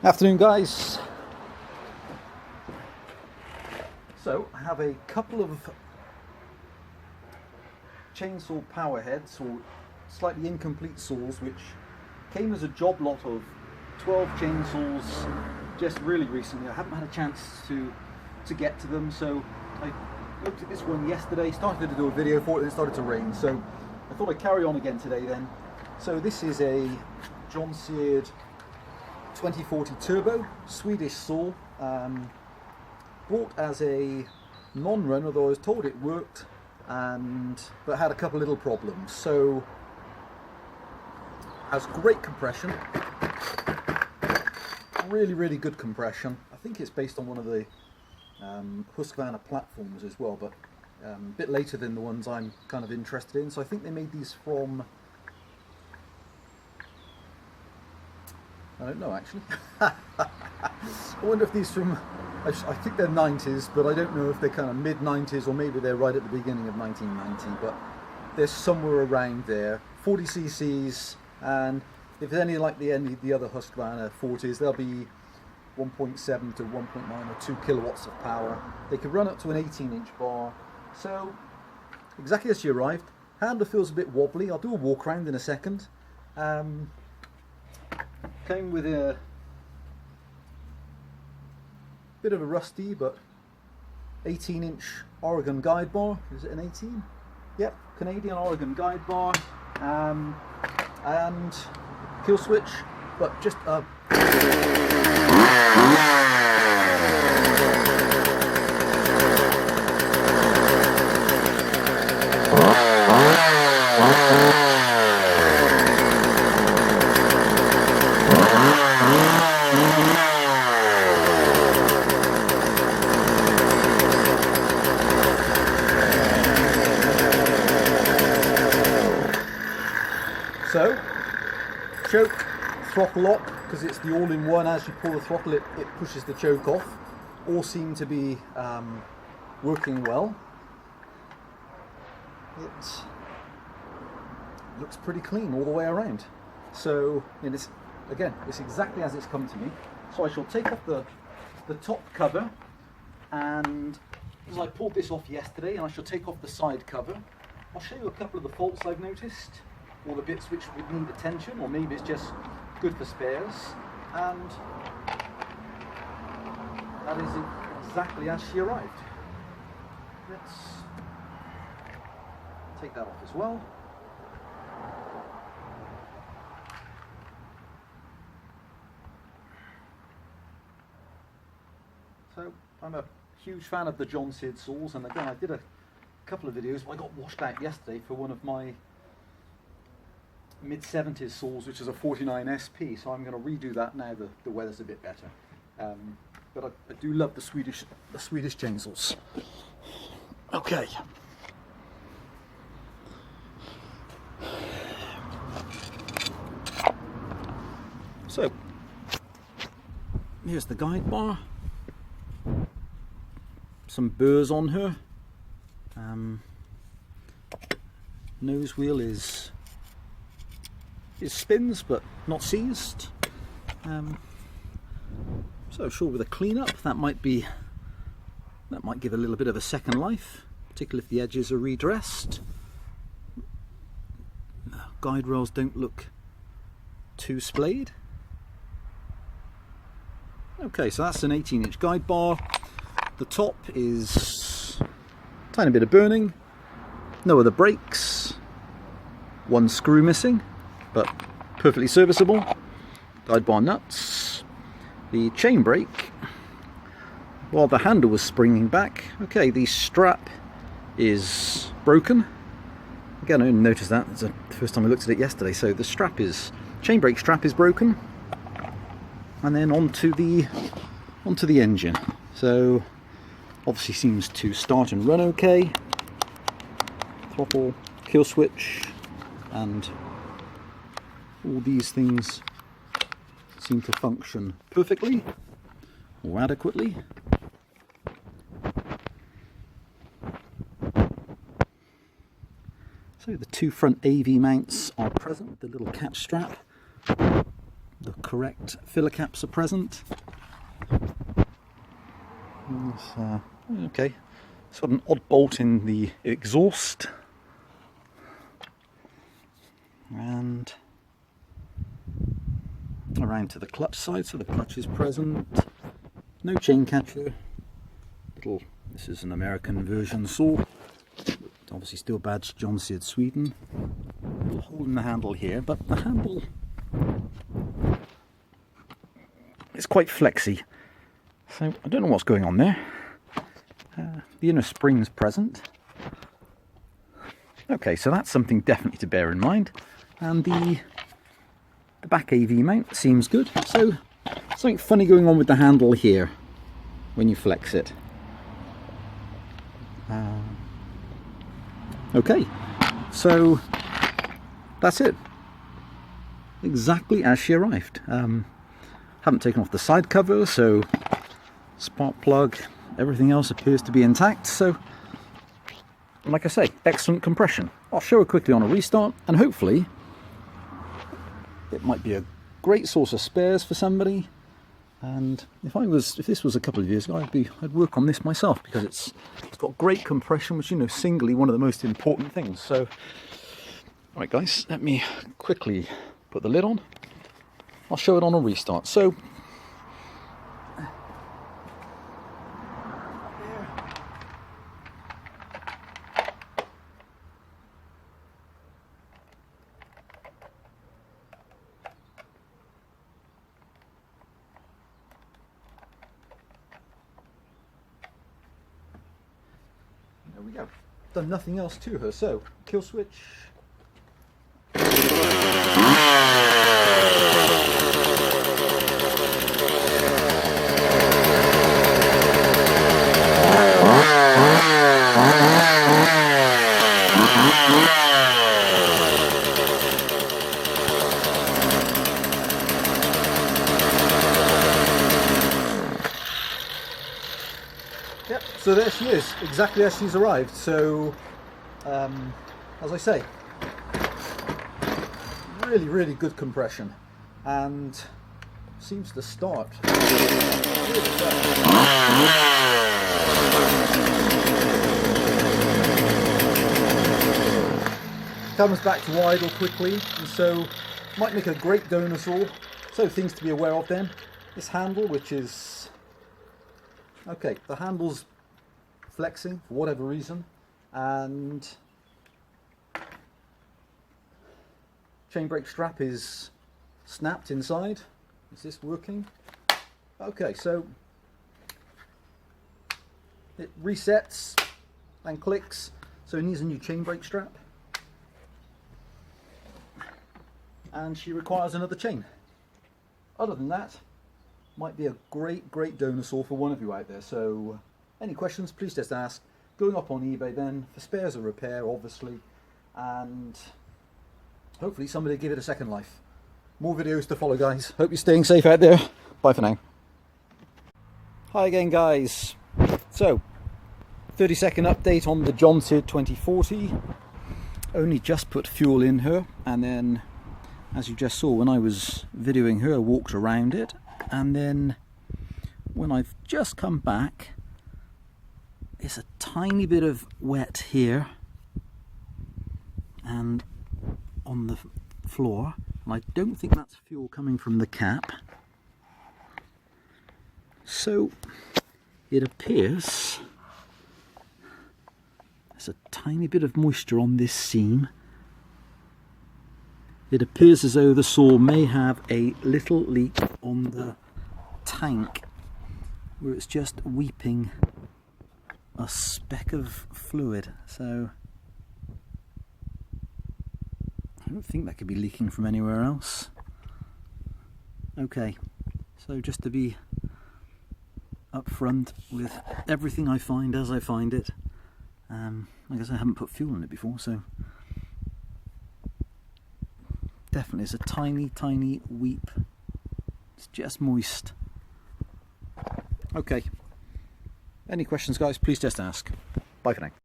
Afternoon, guys. So I have a couple of chainsaw power heads, or slightly incomplete saws, which came as a job lot of 12 chainsaws just really recently. I haven't had a chance to get to them, so I looked at this one yesterday, started to do a video for it, and it started to rain, so I thought I'd carry on again today then. So this is a Jonsered 2040 Turbo Swedish saw, bought as a non-run, although I was told it worked, but had a couple little problems. So has great compression, really good compression. I think it's based on one of the Husqvarna platforms as well, but a bit later than the ones I'm kind of interested in. So I think they made these from, I don't know actually. I wonder if these from, I think they're 90s, but I don't know if they're kind of mid 90s or maybe they're right at the beginning of 1990, but they're somewhere around there. 40 cc's, and if they're any like the other Husqvarna 40s, they'll be 1.7 to 1.9 or 2 kilowatts of power. They could run up to an 18-inch bar. So exactly as she arrived. Handle feels a bit wobbly. I'll do a walk around in a second. Came with a bit of a rusty but 18-inch Oregon guide bar. Is it an 18? Yep, Canadian Oregon guide bar, and kill switch, but just a so, choke, throttle lock, because it's the all-in-one. As you pull the throttle, it pushes the choke off. All seem to be working well. It looks pretty clean all the way around. So, it's exactly as it's come to me. So I shall take off the top cover, and as I pulled this off yesterday, and I shall take off the side cover. I'll show you a couple of the faults I've noticed, or the bits which would need attention, or maybe it's just good for spares. And that is exactly as she arrived. Let's take that off as well. So I'm a huge fan of the Jonsered saws, and again I did a couple of videos, but I got washed out yesterday for one of my mid-70s saws, which is a 49 SP, so I'm going to redo that now the weather's a bit better. But I do love the Swedish chainsaws. Okay. So here's the guide bar. Some burrs on her. Nose wheel is spins but not seized. So sure, with a clean up that might give a little bit of a second life, particularly if the edges are redressed. Guide rails don't look too splayed. Okay, so that's an 18-inch guide bar. The top is a tiny bit of burning, no other brakes, one screw missing, but perfectly serviceable. Guide bar nuts. The chain brake, while the handle was springing back, okay, the strap is broken. Again, I didn't notice that. It's the first time I looked at it yesterday. So the chain brake strap is broken, and then onto the engine. So obviously seems to start and run okay. Throttle, kill switch, and all these things seem to function perfectly or adequately. So the two front AV mounts are present, the little catch strap, the correct filler caps are present. Okay, it's got an odd bolt in the exhaust, and around to the clutch side, so the clutch is present. No chain catcher. This is an American version saw, obviously still badged Jonsered Sweden. Little hole in the handle here, but the handle is quite flexy, so I don't know what's going on there. The inner spring's present. Okay, so that's something definitely to bear in mind. And the back AV mount seems good. So something funny going on with the handle here when you flex it. Okay, so that's it. Exactly as she arrived. Haven't taken off the side cover, so spark plug, everything else appears to be intact. So, like I say, excellent compression. I'll show her quickly on a restart, and hopefully it might be a great source of spares for somebody. And if this was a couple of years ago, I'd work on this myself, because it's got great compression, which, you know, singly one of the most important things. So, all right, guys, let me quickly put the lid on. I'll show it on a restart. So, there we go. Done nothing else to her. So, kill switch. Yep, so there she is, exactly as she's arrived. So, as I say, really good compression, and seems to start really comes back to idle quickly, and so might make a great donor saw. So things to be aware of then: this handle, which is okay, the handle's flexing for whatever reason, and chain brake strap is snapped inside. Is this working? Okay, so it resets and clicks, so it needs a new chain brake strap, and she requires another chain. Other than that, might be a great donor saw for one of you out there. So any questions, please just ask. Going up on eBay then for spares or repair, obviously, and hopefully somebody give it a second life. More videos to follow, guys. Hope you're staying safe out there. Bye for now. Hi again, guys. So 30-second update on the Jonsered 2040. Only just put fuel in her, and then, as you just saw when I was videoing her, I walked around it, and then when I've just come back, there's a tiny bit of wet here and on the floor, and I don't think that's fuel coming from the cap. So it appears there's a tiny bit of moisture on this seam. It appears as though the saw may have a little leak on the tank, where it's just weeping a speck of fluid. So I don't think that could be leaking from anywhere else. Okay, so just to be upfront with everything I find as I find it, I guess I haven't put fuel in it before, so definitely it's a tiny weep. It's just moist. Okay, any questions, guys, please just ask. Bye for now.